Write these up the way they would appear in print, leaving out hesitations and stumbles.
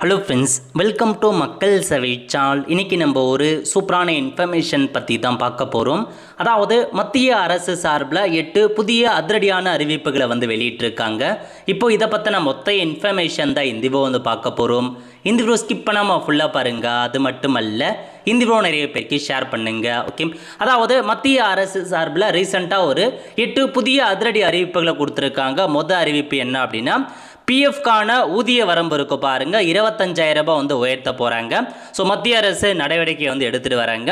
Hello friends, welcome to மக்கள் சேவை channel. இன்றைக்கி நம்ம ஒரு சூப்பரான இன்ஃபர்மேஷன் பற்றி தான் பார்க்க போகிறோம். அதாவது மத்திய அரசு சார்பில் 8 புதிய அதிரடியான அறிவிப்புகளை வெளியிட்டிருக்காங்க. இப்போ இதை பற்றின மொத்த இன்ஃபர்மேஷன் தான் இந்த வீடியோ பார்க்க போகிறோம். இந்த வீடியோ ஸ்கிப் பண்ணாமல் ஃபுல்லாக பாருங்கள். அது மட்டும் அல்ல, இந்த வீடியோ நிறைய பேருக்கு ஷேர் பண்ணுங்கள். ஓகே, அதாவது மத்திய அரசு சார்பில் ரீசெண்டாக ஒரு 8 புதிய அதிரடி அறிவிப்புகளை கொடுத்துருக்காங்க. மொதல் அறிவிப்பு என்ன அப்படின்னா, பிஎஃப்கான ஊதிய வரம்பு இருக்கு பாருங்க, 25,000 ரூபாய் உயர்த்த போகிறாங்க. ஸோ மத்திய அரசு நடவடிக்கை எடுத்துகிட்டு வராங்க.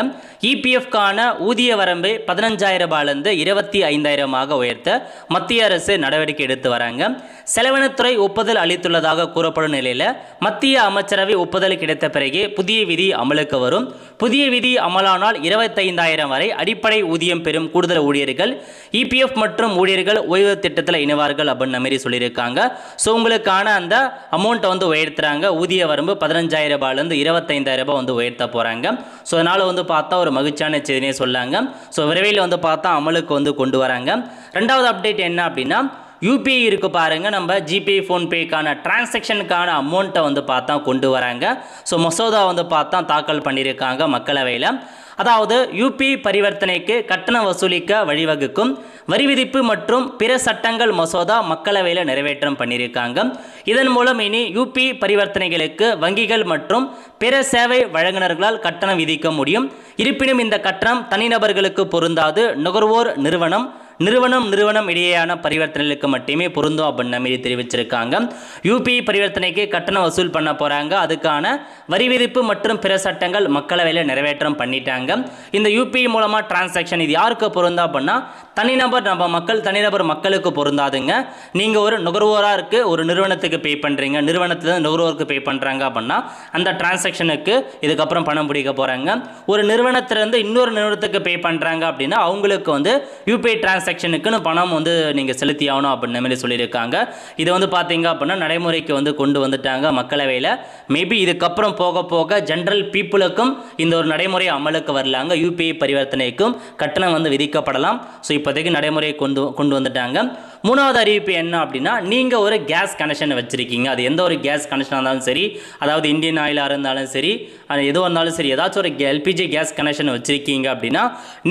இபிஎஃப்கான ஊதிய வரம்பை 15,000 ரூபாயிலிருந்து 25,000 உயர்த்த மத்திய அரசு நடவடிக்கை எடுத்து வராங்க. செலவினத்துறை ஒப்புதல் அளித்துள்ளதாக கூறப்படும் நிலையில் மத்திய அமைச்சரவை ஒப்புதல் கிடைத்த பிறகு புதிய விதி அமலுக்கு வரும். புதிய விதி அமலானால் 25,000 வரை அடிப்படை ஊதியம் பெறும் கூடுதல் ஊழியர்கள் இபிஎஃப் மற்றும் ஊழியர்கள் ஓய்வு திட்டத்தில் இணைவார்கள் அப்படின்ற மாதிரி சொல்லியிருக்காங்க. ஸோ உங்களுக்கான அந்த அமௌண்ட்டை உயர்த்துறாங்க. ஊதிய வரம்பு 15,000 ரூபாயிலிருந்து 25,000 ரூபாய் உயர்த்த போகிறாங்க. ஸோ அதனால் பார்த்தா ஒரு மகிழ்ச்சியான செய்தினே சொல்லாங்க. ஸோ விரைவில் பார்த்தா அமலுக்கு கொண்டு வராங்க. ரெண்டாவது அப்டேட் என்ன அப்படின்னா, யூபிஐ இருக்கு பாருங்க, நம்ம ஜிபே ஃபோன்பேக்கான டிரான்சாக்ஷனுக்கான அமௌண்ட்டை பார்த்தா கொண்டு வராங்க. ஸோ மசோதா பார்த்தா தாக்கல் பண்ணியிருக்காங்க மக்களவையில். அதாவது யூபிஐ பரிவர்த்தனைக்கு கட்டணம் வசூலிக்க வழிவகுக்கும் வரி விதிப்பு மற்றும் பிற சட்டங்கள் மசோதா மக்களவையில் நிறைவேற்றம் பண்ணியிருக்காங்க. இதன் மூலம் இனி யூபிஐ பரிவர்த்தனைகளுக்கு வங்கிகள் மற்றும் பிற சேவை வழங்குநர்களால் கட்டணம் விதிக்க முடியும். இருப்பினும் இந்த கட்டணம் தனிநபர்களுக்கு பொருந்தாது. நுகர்வோர் நிறுவனம் இடையேயான பரிவர்த்தனைகளுக்கு மட்டுமே பொருந்தும் அப்படின்ற மாதிரி தெரிவிச்சிருக்காங்க. யூபிஐ பரிவர்த்தனைக்கு கட்டணம் வசூல் பண்ண போகிறாங்க. அதுக்கான வரி விதிப்பு மற்றும் பிற சட்டங்கள் மக்களவையில் நிறைவேற்றம் பண்ணிட்டாங்க. இந்த யூபிஐ மூலமாக டிரான்சாக்ஷன் இது யாருக்கு பொருந்தா அப்படின்னா, தனிநபர் மக்களுக்கு பொருந்தாதுங்க. நீங்கள் ஒரு நுகர்வோராக இருக்கு, ஒரு நிறுவனத்துக்கு பே பண்ணுறீங்க, நிறுவனத்தில் நுகர்வோருக்கு பே பண்ணுறாங்க அப்படின்னா அந்த டிரான்சாக்ஷனுக்கு இதுக்கப்புறம் பணம் பிடிக்க போகிறாங்க. ஒரு நிறுவனத்திலிருந்து இன்னொரு நிறுவனத்துக்கு பே பண்ணுறாங்க அப்படின்னா அவங்களுக்கு யூபிஐ டிரான்சாக்ஷனுக்குன்னு பணம் நீங்கள் செலுத்தி ஆகணும் அப்படின்ற மாதிரி சொல்லியிருக்காங்க. இது பார்த்தீங்க அப்படின்னா நடைமுறைக்கு கொண்டு வந்துட்டாங்க மக்களவையில். மேபி இதுக்கப்புறம் போக போக ஜென்ரல் பீப்புளுக்கும் இந்த ஒரு நடைமுறை அமலுக்கு வரலாங்க. யூபிஐ பரிவர்த்தனைக்கும் கட்டணம் விதிக்கப்படலாம். ஸோ இப்போதைக்கு நடைமுறையை கொண்டு வந்துட்டாங்க. மூணாவது அறிவிப்பு என்ன அப்படின்னா, நீங்கள் ஒரு கேஸ் கனெக்ஷன் வச்சுருக்கீங்க. அது எந்த ஒரு கேஸ் கனெக்ஷனாக இருந்தாலும் சரி, அதாவது இந்தியன் ஆயிலாக இருந்தாலும் சரி, எதுவாக இருந்தாலும் சரி, ஏதாச்சும் ஒரு எல்பிஜி கேஸ் கனெக்ஷன் வச்சுருக்கீங்க அப்படின்னா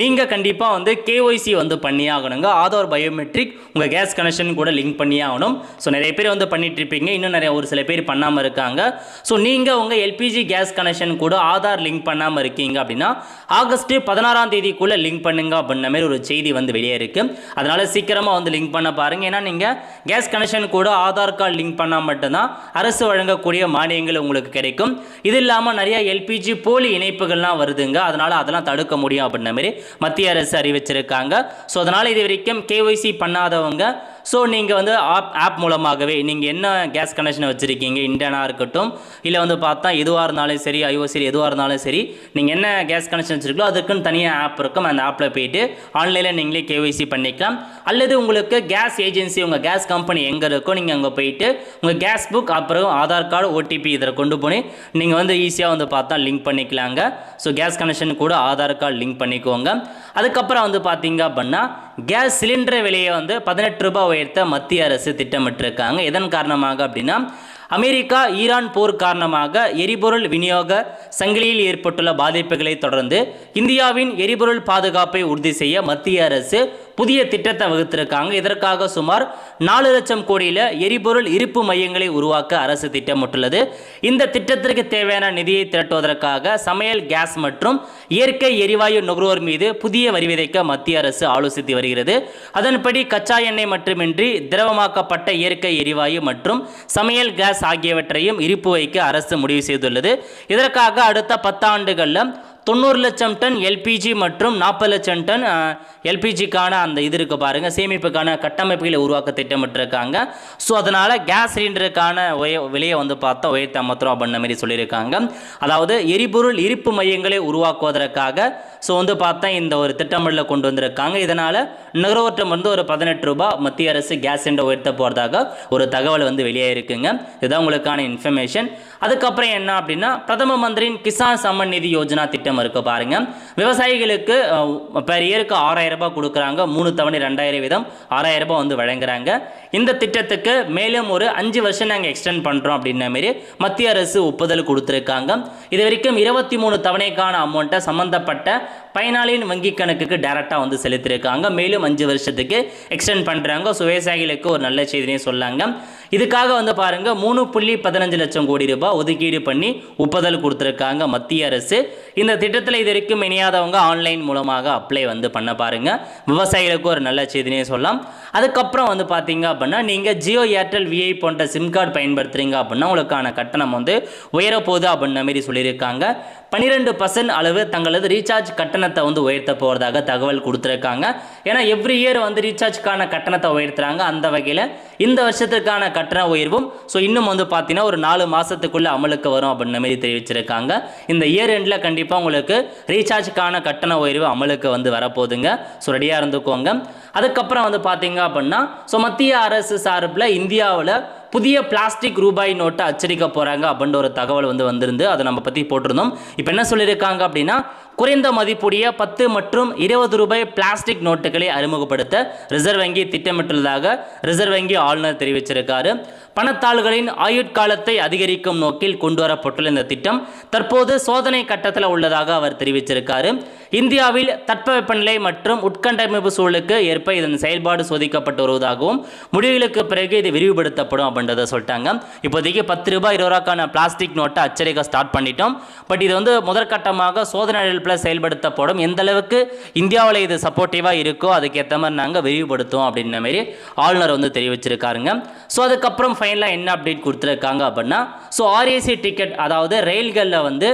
நீங்கள் கண்டிப்பாக கேஒய்சி பண்ணி ஆகணுங்க. ஆதார் பயோமெட்ரிக் உங்கள் கேஸ் கனெக்ஷன் கூட லிங்க் பண்ணி ஆகணும். ஸோ நிறைய பேர் பண்ணிட்டு இருப்பீங்க, இன்னும் ஒரு சில பேர் பண்ணாமல் இருக்காங்க. ஸோ நீங்கள் உங்கள் எல்பிஜி கேஸ் கனெக்ஷன் கூட ஆதார் லிங்க் பண்ணாமல் இருக்கீங்க அப்படின்னா ஆகஸ்ட் 16ஆம் தேதிக்குள்ளே லிங்க் பண்ணுங்க அப்படின்ற மாதிரி ஒரு செய்தி வெளியே இருக்குது. அதனால் சீக்கிரமாக லிங்க் பண்ண பாருங்கள். ஏன்னா நீங்கள் கேஸ் கனெக்ஷன் கூட ஆதார் கார்டு லிங்க் பண்ணால் மட்டும்தான் அரசு வழங்கக்கூடிய மானியங்கள் உங்களுக்கு கிடைக்கும். இது இல்லாமல் நிறைய எல்பிஜி போலி இணைப்புகள்லாம் வருதுங்க. அதெல்லாம் தடுக்க முடியும் அப்படின்ற மாதிரி மத்திய அரசு அறிவிச்சிருக்காங்க. ஸோ அதனால் இது வரைக்கும் கேஒய்சி பண்ணாதவங்க, ஸோ நீங்கள் ஆப் மூலமாகவே நீங்கள் என்ன கேஸ் கனெக்ஷன் வச்சுருக்கீங்க, இண்டியனாக இருக்கட்டும் இல்லை பார்த்தா எதுவாக இருந்தாலும் சரி, ஐஓசி எதுவாக இருந்தாலும் சரி, நீங்கள் என்ன கேஸ் கனெக்ஷன் வச்சுருக்கோ அதுக்குன்னு தனியாக ஆப் இருக்கும். அந்த ஆப்பில் போயிட்டு ஆன்லைனில் நீங்களே கேஒய்சி பண்ணிக்கலாம். அல்லது உங்களுக்கு கேஸ் ஏஜென்சி, உங்கள் கேஸ் கம்பெனி எங்கே இருக்கோ நீங்கள் அங்கே போயிட்டு உங்கள் கேஸ் புக், அப்புறம் ஆதார் கார்டு, ஓடிபி இதில் கொண்டு போய் நீங்கள் ஈஸியாக பார்த்தா லிங்க் பண்ணிக்கலாங்க. ஸோ கேஸ் கனெக்ஷன் கூட ஆதார் கார்டு லிங்க் பண்ணிக்கோங்க. அதுக்கப்புறம் பார்த்தீங்க அப்படின்னா, கேஸ் சிலிண்டர் விலையை 18 ரூபாய் உயர்த்த மத்திய அரசு திட்டமிட்டிருக்காங்க. இதன் காரணமாக அப்படின்னா, அமெரிக்கா ஈரான் போர் காரணமாக எரிபொருள் விநியோக சங்கிலியில் ஏற்பட்டுள்ள பாதிப்புகளை தொடர்ந்து இந்தியாவின் எரிபொருள் பாதுகாப்பை உறுதி செய்ய மத்திய அரசு புதிய திட்டத்தை வகுத்திருக்காங்க. இதற்காக சுமார் 4 லட்சம் கோடியில் எரிபொருள் இருப்பு மையங்களை உருவாக்க அரசு திட்டமிட்டுள்ளது. இந்த திட்டத்திற்கு தேவையான நிதியை திரட்டுவதற்காக சமையல் கேஸ் மற்றும் இயற்கை எரிவாயு நுகர்வோர் மீது புதிய வரி விதிக்க மத்திய அரசு ஆலோசித்து வருகிறது. அதன்படி கச்சா எண்ணெய் மட்டுமின்றி திரவமாக்கப்பட்ட இயற்கை எரிவாயு மற்றும் சமையல் கேஸ் ஆகியவற்றையும் இருப்பு வைக்க அரசு முடிவு செய்துள்ளது. இதற்காக அடுத்த 10 ஆண்டுகளில் 90 லட்சம் டன் எல்பிஜி மற்றும் 40 லட்சம் டன் எல்பிஜிக்கான அந்த இது இருக்கு பாருங்க, சேமிப்புக்கான கட்டமைப்புகளை உருவாக்க திட்டமிட்டிருக்காங்க. ஸோ அதனால் கேஸ் சிலிண்டருக்கான விலையை பார்த்தா உயர்த்த மாத்திரம் அப்படின்ற மாதிரி சொல்லியிருக்காங்க. அதாவது எரிபொருள் இருப்பு மையங்களை உருவாக்குவதற்காக ஸோ வந்து பார்த்தா இந்த ஒரு திட்டமிடல கொண்டு வந்திருக்காங்க. இதனால் நுகர்வோர்டம் வந்து ஒரு 18 ரூபாய் மத்திய அரசு கேஸ் சிலிண்டர் உயர்த்த போகிறதாக ஒரு தகவல் வந்து வெளியாகிருக்குங்க. இதுதான் உங்களுக்கான இன்ஃபர்மேஷன். அதுக்கப்புறம் என்ன அப்படின்னா, பிரதம மந்திரியின் கிசான் சம்மன் நிதி யோஜனா திட்டம் இருக்குது பாருங்க. விவசாயிகளுக்கு பெர் இயருக்கு 6000 ரூபாய் கொடுக்குறாங்க. 3 தவணை 2000 வீதம் 6000 ரூபாய் வந்து வழங்குறாங்க. இந்த திட்டத்துக்கு மேலும் ஒரு 5 வருஷம் நாங்கள் எக்ஸ்டெண்ட் பண்ணுறோம் அப்படின்ன மாரி மத்திய அரசு ஒப்புதல் கொடுத்துருக்காங்க. இது வரைக்கும் 23 தவணைக்கான அமௌண்ட்டை சம்மந்தப்பட்ட பயனாளியின் வங்கி கணக்குக்கு டைரெக்டாக வந்து செலுத்தியிருக்காங்க. மேலும் 5 வருஷத்துக்கு எக்ஸ்டெண்ட் பண்ணுறாங்க. ஸோ விவசாயிகளுக்கு ஒரு நல்ல செய்தினே சொல்லாங்க. இதுக்காக வந்து பாருங்கள் 3.15 லட்சம் கோடி ரூபாய் ஒதுக்கீடு பண்ணி ஒப்புதல் கொடுத்துருக்காங்க மத்திய அரசு. இந்த திட்டத்தில் இது வரைக்கும் இணையாதவங்க ஆன்லைன் மூலமாக அப்ளை வந்து பண்ண பாருங்கள். விவசாயிகளுக்கு ஒரு நல்ல செய்தினே சொல்லலாம். அதுக்கப்புறம் வந்து பார்த்தீங்க அப்படின்னா, நீங்கள் ஜியோ, ஏர்டெல், விஐ போன்ற சிம் கார்டு பயன்படுத்துகிறீங்க அப்படின்னா உங்களுக்கான கட்டணம் வந்து உயரப்போகுது அப்படின்ற மாதிரி சொல்லியிருக்காங்க. 12% அளவு தங்களது ரீசார்ஜ் கட்டணத்தை வந்து உயர்த்த போகிறதாக தகவல் கொடுத்துருக்காங்க. ஏன்னா எவ்ரி இயர் வந்து ரீசார்ஜ்க்கான கட்டணத்தை உயர்த்துறாங்க. அந்த வகையில் இந்த வருஷத்துக்கான கட்டண உயர்வும் இன்னும் வந்து பார்த்தீங்கன்னா ஒரு 4 மாதத்துக்குள்ளே அமலுக்கு வரும் அப்படின்ற மாதிரி தெரிவிச்சிருக்காங்க. இந்த இயர் எண்டில் கண்டிப்பாக உங்களுக்கு ரீசார்ஜுக்கான கட்டண உயர்வு அமலுக்கு வந்து வரப்போகுதுங்க. ஸோ ரெடியாக இருந்துக்கோங்க. அதுக்கப்புறம் வந்து பார்த்தீங்க அப்படின்னா, மத்திய அரசு சார்பில் இந்தியாவில் புதிய பிளாஸ்டிக் ரூபாய் நோட்டை அச்சடிக்க போகிறாங்க அப்படின்ற ஒரு தகவல் வந்து வந்திருந்து அதை நம்ம பற்றி போட்டிருந்தோம். இப்போ என்ன சொல்லியிருக்காங்க அப்படின்னா, குறைந்த மதிப்புடைய 10 மற்றும் 20 ரூபாய் பிளாஸ்டிக் நோட்டுகளை அறிமுகப்படுத்த ரிசர்வ் வங்கி திட்டமிட்டுள்ளதாக ரிசர்வ் வங்கி ஆளுநர் தெரிவிச்சிருக்காரு. பணத்தாள்களின் ஆயுட்காலத்தை அதிகரிக்கும் நோக்கில் கொண்டு வரப்பட்டுள்ள இந்த திட்டம் தற்போது சோதனை கட்டத்தில் உள்ளதாக அவர் தெரிவிச்சிருக்காரு. இந்தியாவில் தட்பவெப்பநிலை மற்றும் உட்கட்டமைப்பு சூழலுக்கு ஏற்ப இதன் செயல்பாடு சோதிக்கப்பட்டு வருவதாகவும் முடிவுகளுக்கு பிறகு இது விரிவுபடுத்தப்படும் அப்படின்றத சொல்லிட்டாங்க. இப்போதைக்கு 10 ரூபாய் 20 ரூபாய்க்கான பிளாஸ்டிக் நோட்டை அச்சடிக்க ஸ்டார்ட் பண்ணிட்டோம். பட் இது வந்து முதற்கட்டமாக சோதனை செயல்படுத்தப்படும். எந்த அளவுக்கு இந்தியாவில் இது சப்போர்ட்டிவாக இருக்கோ அதுக்கேற்ற மாதிரி நாங்கள் விரிவுபடுத்துவோம் அப்படின்ற மாதிரி ஆளுநர் வந்து தெரிவிச்சிருக்காருங்க. ஸோ அதுக்கப்புறம் ஃபைனலாக என்ன அப்டேட் கொடுத்துருக்காங்க அப்படின்னா, ஆர்ஏசி டிக்கெட், அதாவது ரயில்களில் வந்து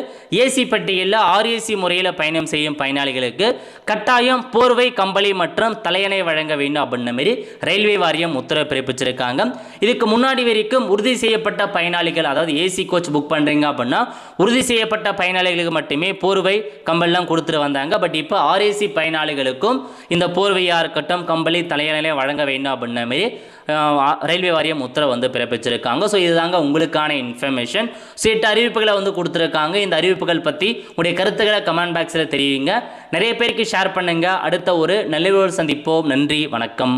ஏசி பட்டியலில் ஆர்ஏசி முறையில் பயணம் செய்யும் பயனாளிகளுக்கு கட்டாயம் போர்வை, கம்பளி மற்றும் தலையணை வழங்க வேண்டும் அப்படின்ற மாதிரி ரயில்வே வாரியம் உத்தரவு பிறப்பிச்சிருக்காங்க. இதுக்கு முன்னாடி வரைக்கும் உறுதி செய்யப்பட்ட பயனாளிகள், அதாவது ஏசி கோச் புக் பண்ணுறீங்க அப்படின்னா உறுதி செய்யப்பட்ட பயனாளிகளுக்கு மட்டுமே போர்வை, கம்பல்லாம் கொடுத்துட்டு வந்தாங்க. பட் இப்போ ஆர்ஏசி பயனாளிகளுக்கும் இந்த போர்வையாக இருக்கட்டும், கம்பளி, தலையணை வழங்க வேண்டும் அப்படின்ற மாதிரி ரயில்வே வாரியம் உத்தரவு வந்து பிறப்பிச்சிருக்காங்க. ஸோ இதுதாங்க உங்களுக்கான இன்ஃபர்மேஷன். 8 அறிவிப்புகளை வந்து கொடுத்துருக்காங்க. இந்த அறிவிப்புகள் பற்றி உடைய கருத்துக்களை கமெண்ட் பாக்ஸில் தெரிவிங்க. நிறைய பேருக்கு ஷேர் பண்ணுங்கள். அடுத்த ஒரு நல்ல சந்திப்போம். நன்றி, வணக்கம்.